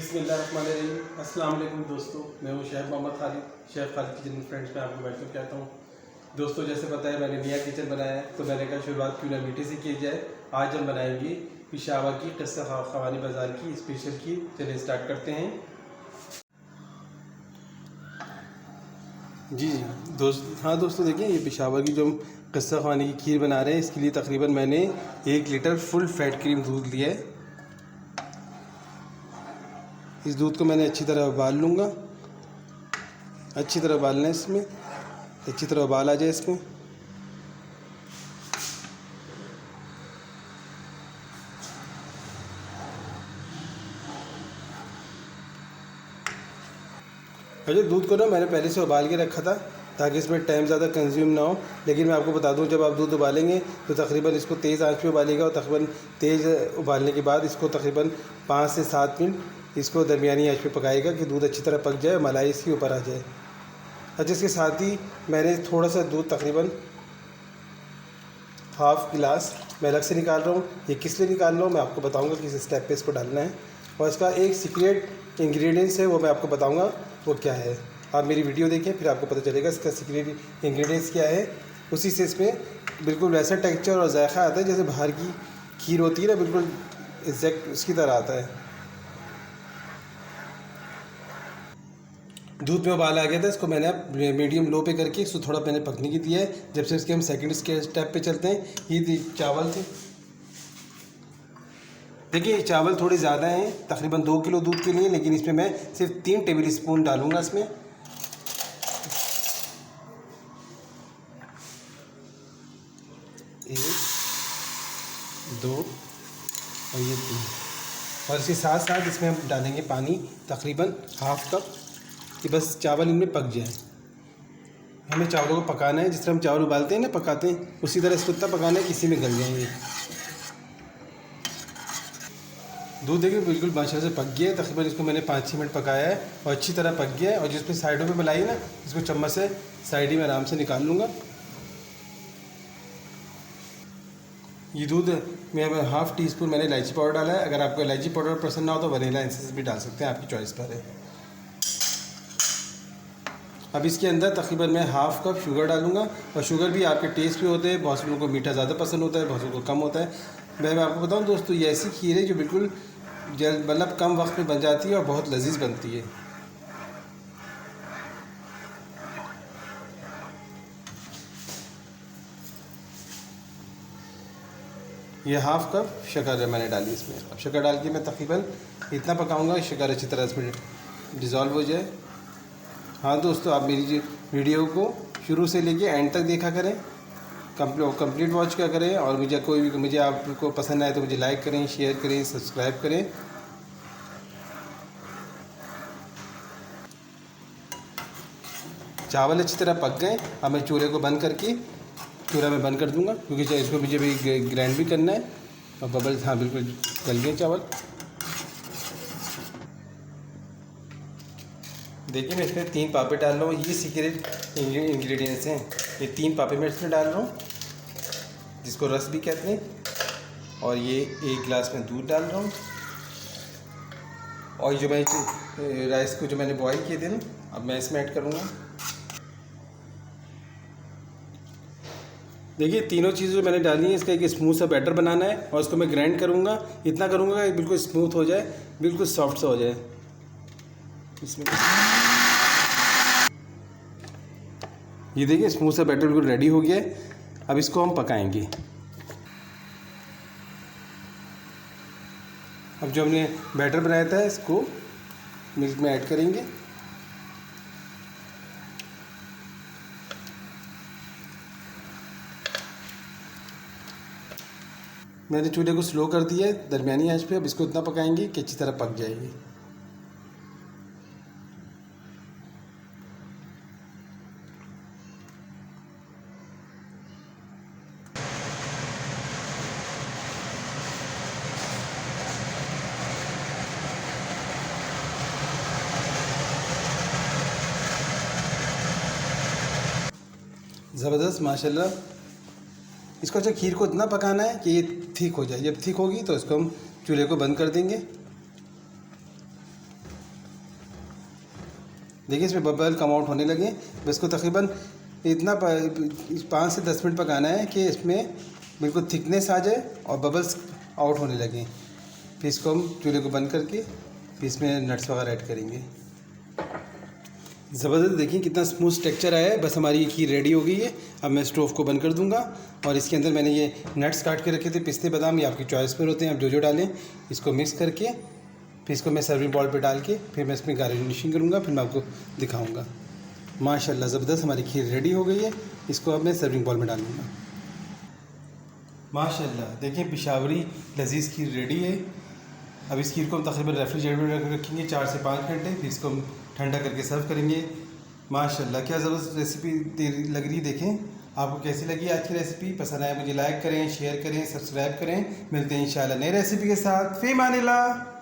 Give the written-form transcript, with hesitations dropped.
बिस्मिल्लाहिर्रहमानिर्रहीम। अस्सलाम वालेकुम दोस्तों, मैं हूँ chef Mohammed Khalid, chef Khalid kitchen friends में आपको वेलकम कहता हूँ। दोस्तों, जैसे पता है मैंने नया किचन बनाया है, तो मैंने कहा शुरुआत क्यों ना मीठे से की जाए। आज हम बनाएंगे पेशावर की किस्सा ख़वानी बाज़ार की स्पेशल खीर। चलिए स्टार्ट करते हैं। जी दोस्तों देखिए, ये पेशावर की जो हम किस्सा ख़वानी की खीर बना रहे हैं, इसके लिए तकरीबन मैंने 1 लीटर फुल फैट क्रीम दूध लिया है। इस दूध को मैंने अच्छी तरह उबाल लूँगा। अच्छी तरह उबालना है, इसमें अच्छी तरह उबाल आ जाए इसमें। अच्छा, दूध को ना मैंने पहले से उबाल के रखा था ताकि इसमें टाइम ज़्यादा कंज्यूम ना हो। लेकिन मैं आपको बता दूं, जब आप दूध उबालेंगे तो तकरीबन इसको तेज़ आंच पे उबालिएगा और तकरीबन तेज़ उबालने के बाद इसको तकरीबन 5 से 7 मिनट इसको दरमियानी आंच पे पकाएगा कि दूध अच्छी तरह पक जाए, मलाई इसके ऊपर आ जाए। अच्छा, इसके साथ ही मैंने थोड़ा सा दूध तकरीबन हाफ़ गिलास मैं अलग से निकाल रहा हूँ। ये किस लिए निकाल रहा हूँ मैं आपको बताऊँगा किस स्टेप पे इसको डालना है। और इसका एक सीक्रेट इंग्रेडिएंट्स है, वो मैं आपको बताऊँगा वो क्या है। आप मेरी वीडियो देखें, फिर आपको पता चलेगा इसका सीक्रेट इंग्रेडिएंट्स क्या है। उसी से इसमें बिल्कुल वैसा टेक्सचर और जायका आता है जैसे बाहर की खीर होती है ना, बिल्कुल एग्जैक्ट उसकी तरह आता है। दूध में उबाल आ गया था, इसको मैंने अब मीडियम लो पे करके इसको थोड़ा मैंने पकने की दिया है। जब से इसके हम सेकंड स्टेप पे चलते हैं। ये चावल थे, देखिए चावल थोड़े ज़्यादा हैं, तकरीबन 2 किलो दूध के लिए, लेकिन इसमें मैं सिर्फ 3 टेबल स्पून डालूँगा इसमें। एक, दो और ये 3। और इसके साथ साथ इसमें हम डालेंगे पानी तकरीबन हाफ़ कप, कि बस चावल इनमें पक जाए। हमें चावलों को पकाना है जिस तरह हम चावल उबालते हैं ना, पकाते हैं, उसी तरह इसको इतना पकाना है कि इसी में गल जाएंगे। दूध देखिए बिल्कुल माशाल्लाह से पक गया है। तकरीबन इसको मैंने 5-6 मिनट पकाया है और अच्छी तरह पक गया है। और जिसमें साइडों में मलाई है ना, इसको चम्मच से साइड ही में आराम से निकाल लूँगा। ये दूध में हाफ़ टी स्पून मैंने इलायची पाउडर डाला है। अगर आपको इलायची पाउडर पसंद ना हो तो वनीला एसेंस भी डाल सकते हैं, आपकी चॉइस पर है। अब इसके अंदर तकरीबन मैं हाफ़ कप शुगर डालूँगा। और शुगर भी आपके टेस्ट पे होते हैं, बहुत से लोगों को मीठा ज़्यादा पसंद होता है, बहुत से लोगों को कम होता है। मैं आपको बताऊँ दोस्तों, ये ऐसी खीर है जो बिल्कुल जल्द मतलब कम वक्त में बन जाती है और बहुत लजीज बनती है। ये हाफ़ कप शक्कर मैंने डाली इसमें। अब शक्कर डाल के मैं तकरीबन इतना पकाऊंगा कि शक्कर अच्छी तरह इसमें डिज़ोल्व हो जाए। हाँ दोस्तों, आप मेरी वीडियो को शुरू से लेके एंड तक देखा करें, कंप्लीट वॉच क्या करें। और मुझे आपको पसंद आए तो मुझे लाइक करें, शेयर करें, सब्सक्राइब करें। चावल अच्छी तरह पक गए। अब मैं चूल्हे को बंद करके चूल्हा में बंद कर दूंगा, क्योंकि इसको मुझे भी ग्राइंड भी करना है। और बबल्स, हाँ बिल्कुल गल गए चावल। देखिए मैं इसमें 3 पापे डाल रहा हूँ। ये सीक्रेट इंग्रेडिएंट्स हैं। ये 3 पापे मैं इसमें डाल रहा हूँ, जिसको रस भी कहते हैं। और ये 1 गिलास में दूध डाल रहा हूँ। और जो मैं राइस को जो मैंने बॉईल किए थे ना, अब मैं इसमें ऐड करूँगा। देखिए तीनों चीज़ें जो मैंने डाली हैं, इसका एक स्मूथ सा बैटर बनाना है और इसको मैं ग्राइंड करूँगा। इतना करूँगा कि बिल्कुल स्मूथ हो जाए, बिल्कुल सॉफ्ट सा हो जाए। इसमें ये देखिए स्मूथ सा बैटर बिल्कुल रेडी हो गया है। अब इसको हम पकाएंगे। अब जो हमने बैटर बनाया था इसको मिल्क में ऐड करेंगे। मैंने चूल्हे को स्लो कर दिया है दरमियानी आंच पे। अब इसको इतना पकाएंगे कि अच्छी तरह पक जाएगी। ज़बरदस्त माशाल्लाह। इसको अच्छा खीर को इतना पकाना है कि ये थिक हो जाए। जब थिक होगी तो इसको हम चूल्हे को बंद कर देंगे। देखिए इसमें बबल कम आउट होने लगे। बस इसको तकरीबन इतना 5 से 10 मिनट पकाना है कि इसमें बिल्कुल थिकनेस आ जाए और बबल्स आउट होने लगें। फिर इसको हम चूल्हे को बंद करके फिर इसमें नट्स वगैरह ऐड करेंगे। ज़बरदस्त, देखिए कितना स्मूथ टेक्सचर आया है। बस हमारी ये खीर रेडी हो गई है। अब मैं स्टोव को बंद कर दूंगा और इसके अंदर मैंने ये नट्स काट के रखे थे, पिस्ते बादाम, ये आपकी चॉइस पर होते हैं, आप जो जो डालें। इसको मिक्स करके फिर इसको मैं सर्विंग बॉल पे डाल के फिर मैं इसमें गार्निशिंग करूँगा, फिर मैं आपको दिखाऊँगा। माशाल्लाह ज़बरदस्त हमारी खीर रेडी हो गई है। इसको अब मैं सर्विंग बॉल में डालूँगा। माशाल्लाह देखिए पिशावरी लजीज़ खीर रेडी है। अब इस खीर को हम तकरीबन रेफ्रिजरेटर में रखेंगे 4 से 5 घंटे, फिर इसको हम ठंडा करके सर्व करेंगे। माशाल्लाह क्या ज़बरदस्त रेसिपी लग रही है। देखें आपको कैसी लगी आज की रेसिपी। पसंद आए मुझे लाइक करें, शेयर करें, सब्सक्राइब करें। मिलते हैं इंशाल्लाह नई रेसिपी के साथ। फ़ी अमानिल्लाह।